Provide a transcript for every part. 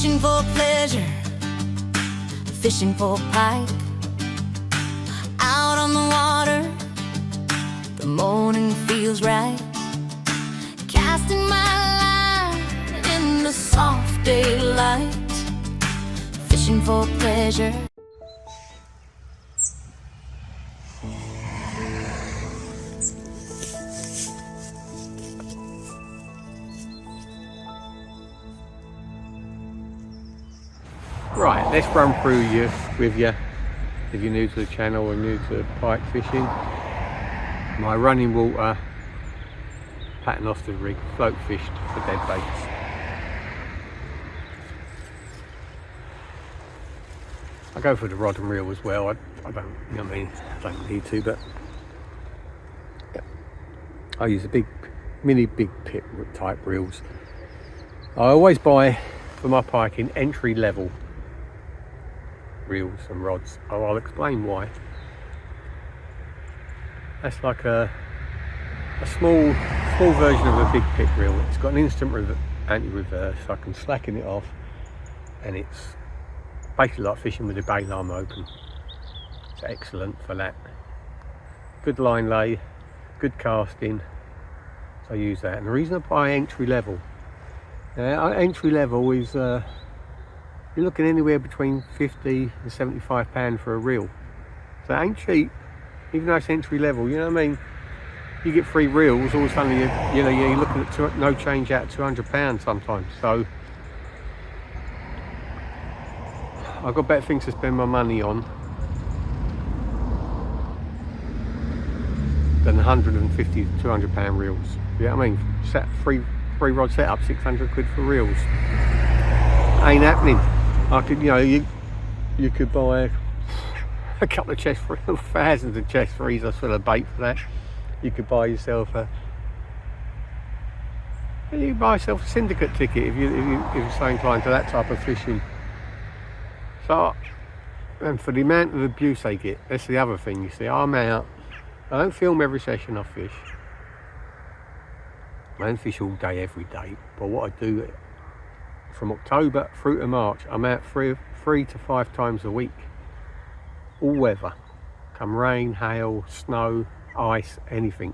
Fishing for pleasure, fishing for pike. Out on the water, the morning feels right. Casting my line in the soft daylight. Fishing for pleasure. Right, let's run through with you, if you're new to the channel or new to pike fishing, my running water pattern off the rig, float fished for dead baits. I go for the rod and reel as well. I don't, you know what I mean, I don't need to, but yeah. I use a big pit type reels. I always buy for my piking entry level reels and rods. I'll explain why. That's like a small version of a big pit reel. It's got an instant anti-reverse, so I can slacken it off, and it's basically like fishing with the bail arm open. It's excellent for that. Good line lay, good casting, so I use that. And the reason I buy entry level is you're looking anywhere between 50 and 75 pound for a reel, so it ain't cheap, even though it's entry level. You know what I mean? You get 3 reels, all of a sudden you're looking at no change out of 200 pounds sometimes. So I've got better things to spend my money on than 150 to 200 pound reels. You know what I mean? Set free rod setup, 600 quid for reels. Ain't happening. I could, you could buy a couple of chest thousands of chest freezers full of bait for that. You could buy yourself a syndicate ticket if you're so inclined to that type of fishing. So, and for the amount of abuse they get, that's the other thing. You see, I'm out. I don't film every session I fish. I don't fish all day every day, but what I do from October through to March, I'm out 3 to 5 times a week, all weather, come rain, hail, snow, ice, anything,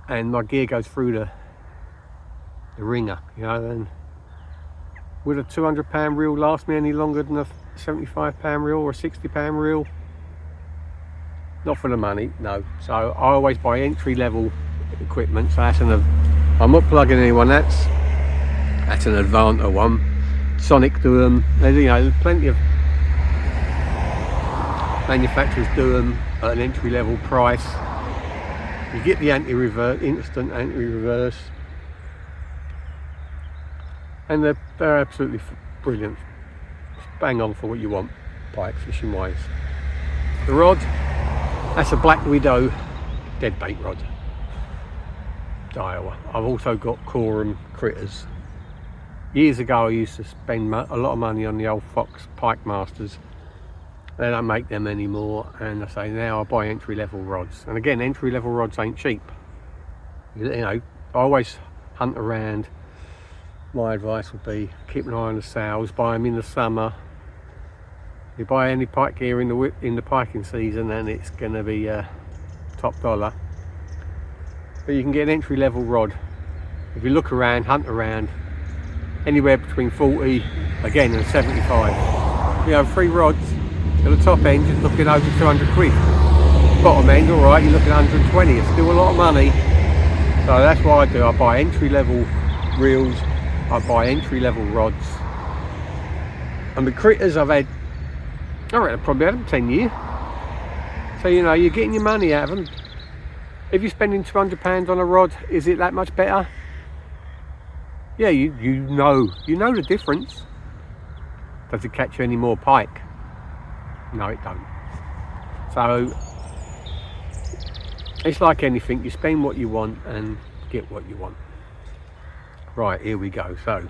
and my gear goes through the ringer, and would a 200 pound reel last me any longer than a 75 pound reel or a 60 pound reel? Not for the money, no. So I always buy entry level equipment. So that's I'm not plugging anyone, that's an Advanta one. Sonic do them. There's plenty of manufacturers do them at an entry level price. You get the instant anti-reverse, and they're absolutely brilliant. Bang on for what you want, pike fishing wise. The rod, that's a Black Widow deadbait rod. Iowa. I've also got Corum critters. Years ago I used to spend a lot of money on the old Fox Pike Masters. They don't make them anymore, and I say now I buy entry level rods. And again, entry level rods ain't cheap. I always hunt around. My advice would be keep an eye on the sales, buy them in the summer. If you buy any pike gear in the piking season, then it's going to be top dollar. But you can get an entry level rod. If you look around, hunt around, anywhere between 40 again and 75. 3 rods at the top end, just looking over 200 quid. Bottom end, all right, you're looking at 120. It's still a lot of money. So that's what I do. I buy entry level reels, I buy entry level rods, and the critters I reckon I've probably had them 10 years. So you're getting your money out of them. If you're spending £200 on a rod, is it that much better? Yeah, you know the difference. Does it catch you any more pike? No, it don't. So it's like anything, you spend what you want and get what you want. Right, here we go. So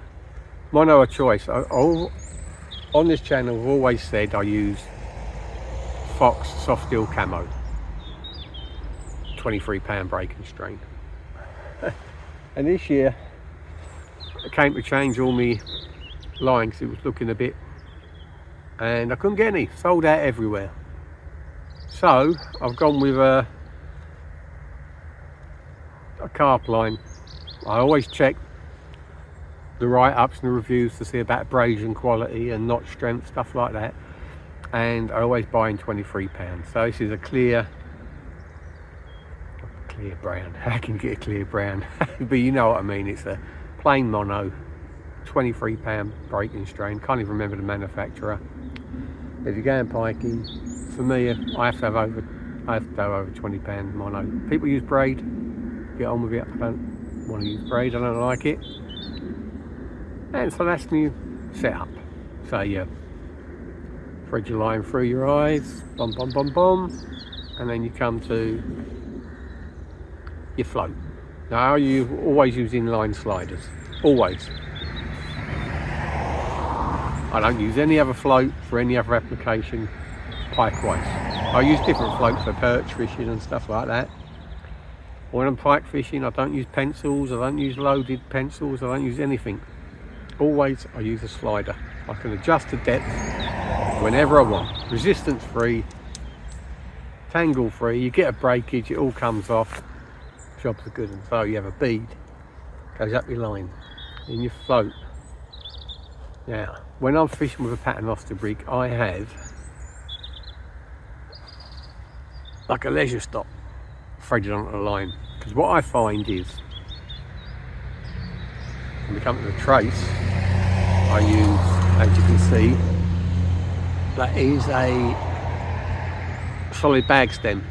mono a choice. On this channel I've always said I use Fox soft steel camo, £23 breaking strain. And this year I came to change all my line because it was looking a bit, and I couldn't get any, sold out everywhere. So I've gone with a carp line. I always check the write-ups and the reviews to see about abrasion quality and notch strength, stuff like that, and I always buy in £23. So this is a clear brown. How can you get a clear brown? But you know what I mean. It's a plain mono, £23 breaking strain. Can't even remember the manufacturer. If you're going pikey, for me, I have to have over £20 mono. People use braid, get on with it. I don't want to use braid, I don't like it. And so that's my setup. So yeah, thread your line through your eyes, bum bum bum bum, and then you come to your float. Now you always use inline sliders, always. I don't use any other float for any other application pike wise. I use different floats for perch fishing and stuff like that. When I'm pike fishing, I don't use pencils, I don't use loaded pencils, I don't use anything. Always I use a slider. I can adjust the depth whenever I want. Resistance free, tangle free, you get a breakage, it all comes off, jobs are good. And so you have a bead, goes up your line, in your float. Now, when I'm fishing with a paternoster rig, I have like a leisure stop threaded onto the line. Because what I find is, when we come to the trace, I use, as you can see, that is a solid bag stem.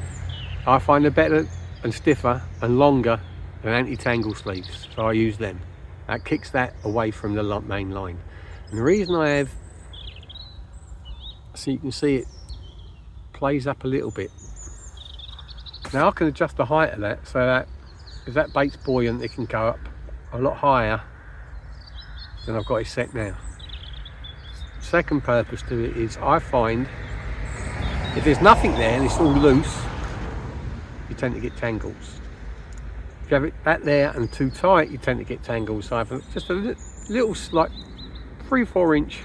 I find it better and stiffer and longer than anti-tangle sleeves, so I use them. That kicks that away from the main line. And the reason I have, so you can see it plays up a little bit. Now I can adjust the height of that so that if that bait's buoyant, it can go up a lot higher than I've got it set now. Second purpose to it is, I find if there's nothing there and it's all loose, you tend to get tangles. If you have it back there and too tight, you tend to get tangles. So I have just a little like 3-4 inch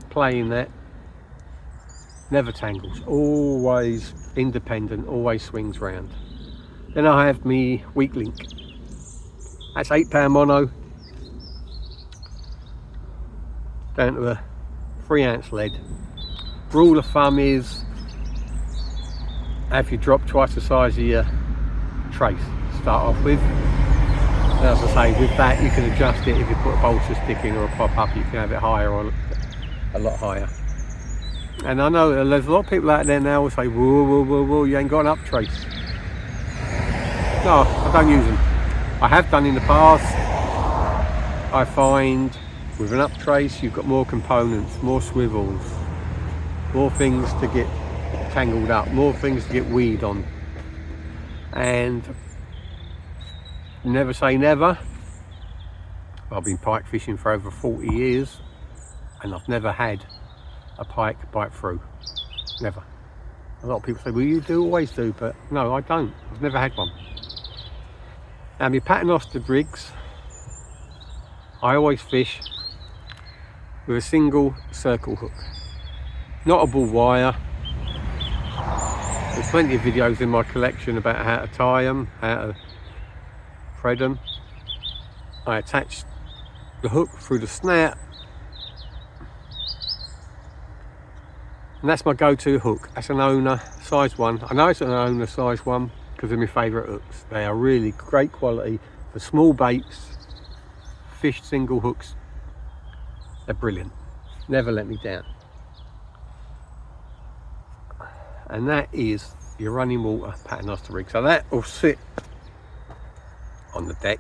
play in that, never tangles, always independent, always swings round. Then I have me weak link. That's £8 mono, down to a 3-ounce lead. Rule of thumb is, have you drop twice the size of your trace to start off with. And as I say, with that you can adjust it. If you put a bolster stick in or a pop up, you can have it higher or a lot higher. And I know there's a lot of people out there now who say, whoa, whoa, whoa, whoa, you ain't got an up trace. No, I don't use them. I have done in the past. I find with an up trace you've got more components, more swivels, more things to get tangled up, more things to get weed on. And never say never. I've been pike fishing for over 40 years and I've never had a pike bite through. Never. A lot of people say, well, you do, always do, but no, I don't. I've never had one. Now, my paternoster rigs, I always fish with a single circle hook, not a ball wire. There's plenty of videos in my collection about how to tie them, how to thread them. I attach the hook through the snout, and that's my go-to hook. That's an owner size 1. I know it's an owner size 1 because they're my favourite hooks. They are really great quality for small baits, fish single hooks. They're brilliant, never let me down. And that is your running water paternoster rig. So that will sit on the deck.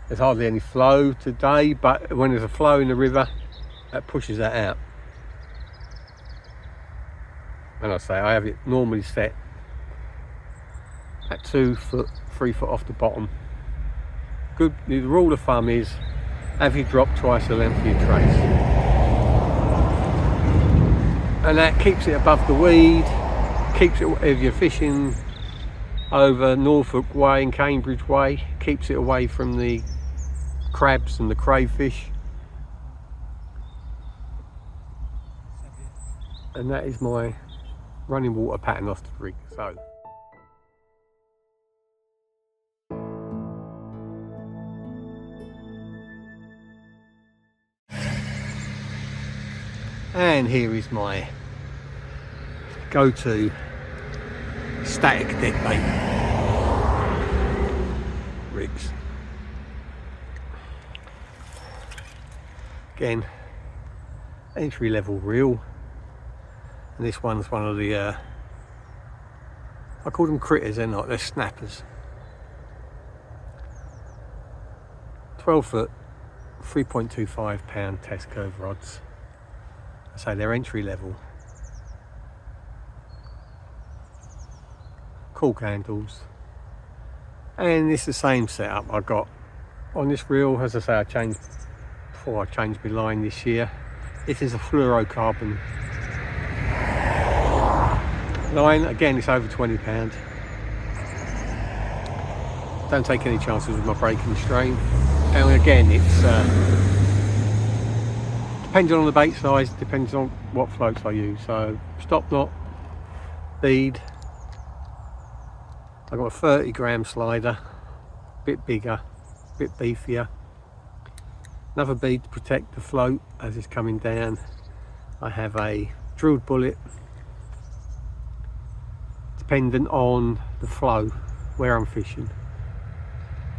There's hardly any flow today, but when there's a flow in the river, that pushes that out. And I say, I have it normally set at 2 foot, 3 foot off the bottom. Good. The rule of thumb is, have you dropped twice the length of your trace? And that keeps it above the weed, keeps it, if you're fishing over Norfolk Way and Cambridge Way, keeps it away from the crabs and the crayfish. and that is my running water paternoster rig. So and here is my go-to static deadbait rigs. Again, entry level reel, and this one's one of the I call them critters, they're not, they're snappers. 12 foot 3.25 pound test curve rods. I say they're entry level. Cork handles, and it's the same setup I got on this reel. As I say, I changed before I changed my line this year. This is a fluorocarbon line. Again, it's over £20. Don't take any chances with my braking strain. And again, it's depending on the bait size, depends on what floats I use. So stop knot, bead. I've got a 30-gram slider, a bit bigger, a bit beefier. Another bead to protect the float as it's coming down. I have a drilled bullet, dependent on the flow, where I'm fishing.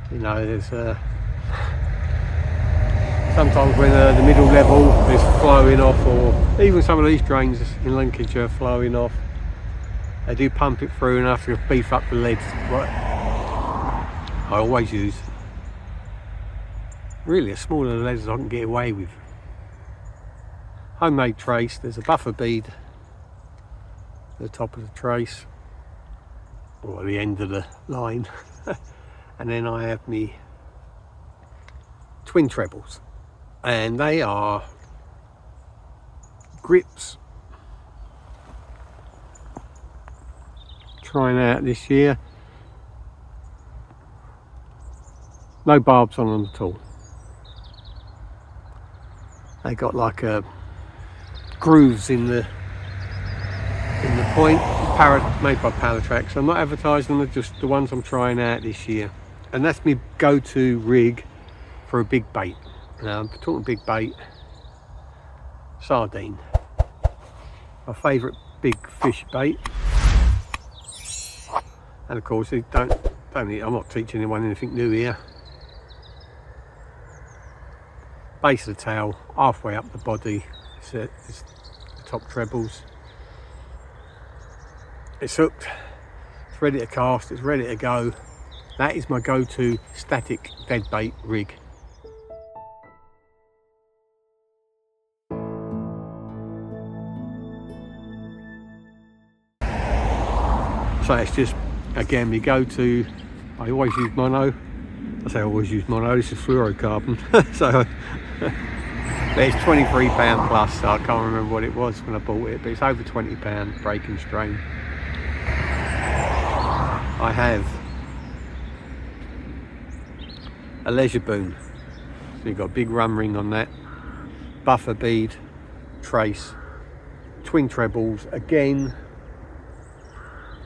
You know, there's sometimes when the middle level is flowing off, or even some of these drains in Lincolnshire are flowing off. They do pump it through and I have to beef up the leads. But I always use really as small of the leads as I can get away with. Homemade trace, there's a buffer bead at the top of the trace, or at the end of the line. And then I have me twin trebles, and they are grips. Trying out this year. No barbs on them at all. They got like grooves in the point, made by Paratrax. I'm not advertising them, just the ones I'm trying out this year. And that's my go-to rig for a big bait. Now I'm talking big bait, sardine. My favourite big fish bait. And of course, I'm not teaching anyone anything new here. Base of the tail, halfway up the body, it's the top trebles. It's hooked, it's ready to cast, it's ready to go. That is my go-to static deadbait rig. So it's just, again, we go to, I always use mono. I say I always use mono, this is fluorocarbon. So, but it's £23 plus, so I can't remember what it was when I bought it, but it's over £20 braking strain. I have a leisure boom, so you've got a big rum ring on that, buffer bead, trace, twin trebles, again,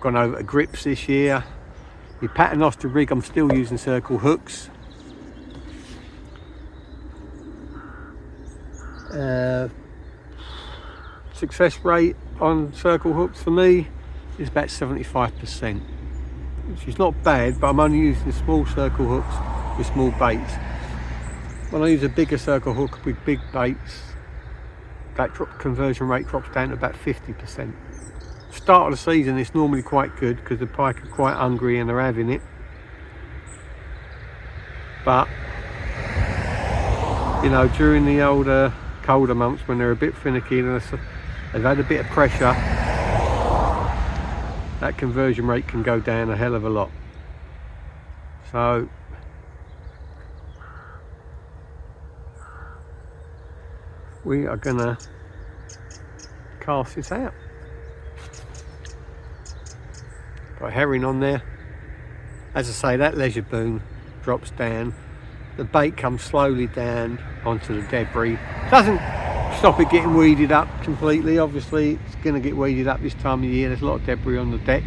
gone over grips this year. The paternoster rig, I'm still using circle hooks. Success rate on circle hooks for me is about 75%, which is not bad, but I'm only using small circle hooks with small baits. When I use a bigger circle hook with big baits, that conversion rate drops down to about 50%. Start of the season it's normally quite good because the pike are quite hungry and they're having it, but you know, during the older colder months when they're a bit finicky and they've had a bit of pressure, that conversion rate can go down a hell of a lot. So we are gonna cast this out. Got a herring on there. As I say, that leisure boom drops down. The bait comes slowly down onto the debris. Doesn't stop it getting weeded up completely. Obviously it's going to get weeded up this time of year, there's a lot of debris on the deck,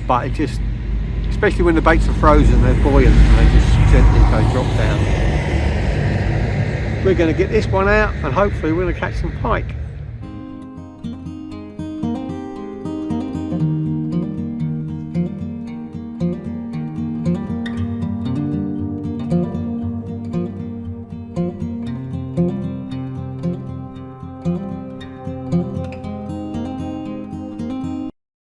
but it just, especially when the baits are frozen, they're buoyant and they just gently go drop down. We're going to get this one out and hopefully we're going to catch some pike.